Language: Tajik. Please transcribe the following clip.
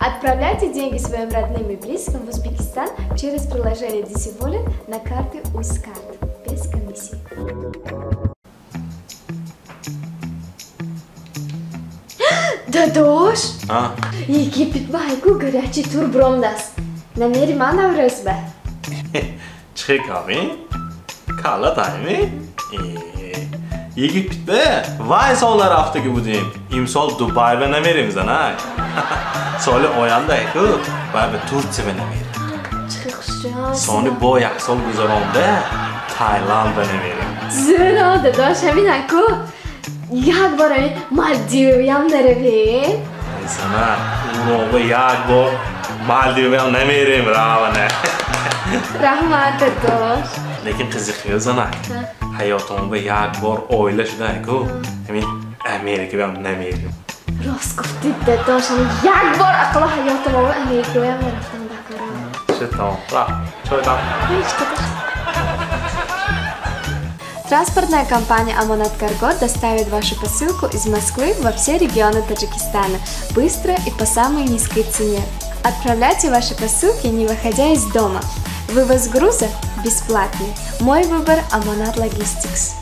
Отправляйте деньги своим родным и близким в Узбекистан через приложение DC Wallet на карты Узкарт без комиссии. Dadosh, Египет майку горячий турбромдас. Намери мана врызбе. Çıkabi, kala taymi. Yigitde vay solar hafta gibi diyeyim. İmsol Dubai ve ne vereyim sana? Soli oyanda ku, bay be Turkiye ve ne vereyim. Çıkışacağım. Soni boyak sol güzel oldu. Tayland ve ne vereyim. Zero Dadosh, hemin aku. Jak barami Maldiv yam nerevi? Sana Uroba yak bo Maldiv ve ne vereyim bravo ne. Rahmat Dadosh. Lekin qiziq sana. Hayotimda yak bor o'ylashdan ku. Men Amerika ve ne vereyim. Rost gufti Dadosh, jak bor aqli hayotimda Amerika yam neraftam baqaram. Şey tamam. Bırak. Çoy tamam. Транспортная компания Аманат Карго доставит вашу посылку из Москвы во все регионы Таджикистана быстро и по самой низкой цене. Отправляйте ваши посылки, не выходя из дома. Вывоз груза бесплатный. Мой выбор Аманат Logistics.